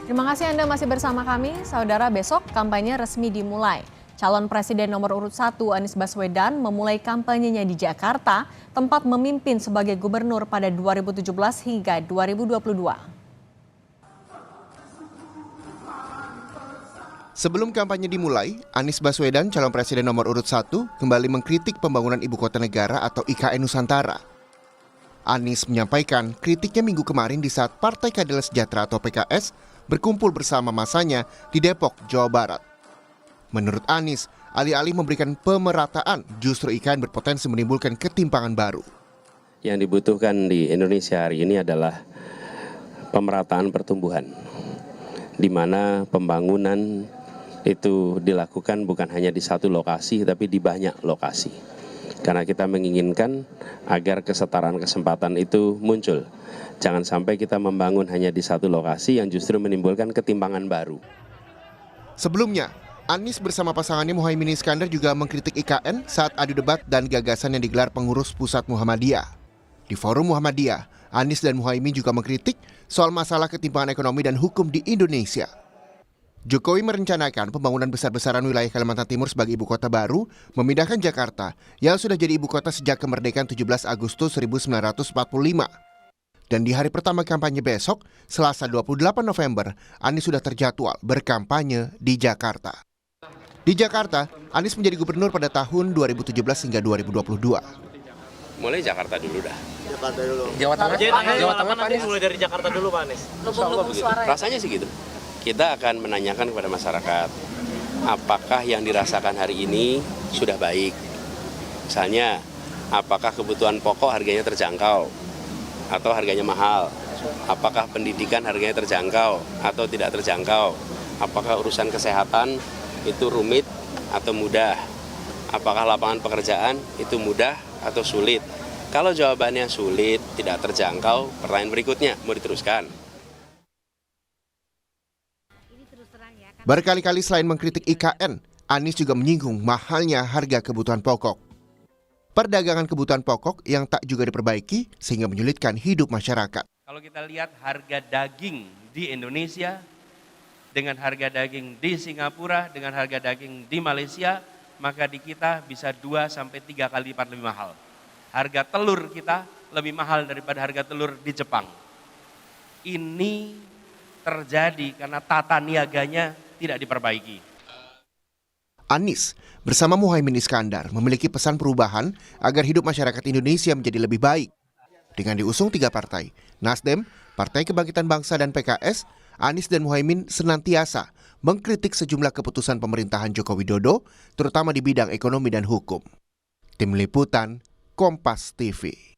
Terima kasih Anda masih bersama kami. Saudara, besok kampanye resmi dimulai. Calon Presiden nomor urut 1 Anies Baswedan memulai kampanyenya di Jakarta, tempat memimpin sebagai gubernur pada 2017 hingga 2022. Sebelum kampanye dimulai, Anies Baswedan, calon presiden nomor urut 1, kembali mengkritik pembangunan Ibu Kota Negara atau IKN Nusantara. Anies menyampaikan kritiknya minggu kemarin di saat Partai Keadilan Sejahtera atau PKS berkumpul bersama masanya di Depok, Jawa Barat. Menurut Anies, alih-alih memberikan pemerataan, justru IKN berpotensi menimbulkan ketimpangan baru. Yang dibutuhkan di Indonesia hari ini adalah pemerataan pertumbuhan, di mana pembangunan itu dilakukan bukan hanya di satu lokasi, tapi di banyak lokasi. Karena kita menginginkan agar kesetaraan kesempatan itu muncul. Jangan sampai kita membangun hanya di satu lokasi yang justru menimbulkan ketimpangan baru. Sebelumnya, Anies bersama pasangannya Muhaimin Iskandar juga mengkritik IKN saat adu debat dan gagasan yang digelar pengurus pusat Muhammadiyah. Di forum Muhammadiyah, Anies dan Muhaimin juga mengkritik soal masalah ketimpangan ekonomi dan hukum di Indonesia. Jokowi merencanakan pembangunan besar-besaran wilayah Kalimantan Timur sebagai ibu kota baru, memindahkan Jakarta yang sudah jadi ibu kota sejak kemerdekaan 17 Agustus 1945. Dan di hari pertama kampanye besok, Selasa 28 November, Anies sudah terjadwal berkampanye di Jakarta. Di Jakarta, Anies menjadi gubernur pada tahun 2017 hingga 2022. Mulai Jakarta dulu dah. Jakarta dulu. Jawa Tengah Pak Anies. Mulai dari Jakarta dulu Pak Anies. Rasanya sih gitu. Kita akan menanyakan kepada masyarakat, apakah yang dirasakan hari ini sudah baik? Misalnya, apakah kebutuhan pokok harganya terjangkau atau harganya mahal? Apakah pendidikan harganya terjangkau atau tidak terjangkau? Apakah urusan kesehatan itu rumit atau mudah? Apakah lapangan pekerjaan itu mudah atau sulit? Kalau jawabannya sulit, tidak terjangkau, pertanyaan berikutnya, mau diteruskan? Berkali-kali selain mengkritik IKN, Anies juga menyinggung mahalnya harga kebutuhan pokok. Perdagangan kebutuhan pokok yang tak juga diperbaiki sehingga menyulitkan hidup masyarakat. Kalau kita lihat harga daging di Indonesia dengan harga daging di Singapura, dengan harga daging di Malaysia, maka di kita bisa 2-3 kali lipat lebih mahal. Harga telur kita lebih mahal daripada harga telur di Jepang. Ini terjadi karena tata niaganya tidak diperbaiki. Anies bersama Muhaimin Iskandar memiliki pesan perubahan agar hidup masyarakat Indonesia menjadi lebih baik. Dengan diusung 3 partai, Nasdem, Partai Kebangkitan Bangsa dan PKS, Anies dan Muhaimin senantiasa mengkritik sejumlah keputusan pemerintahan Joko Widodo, terutama di bidang ekonomi dan hukum. Tim Liputan, Kompas TV.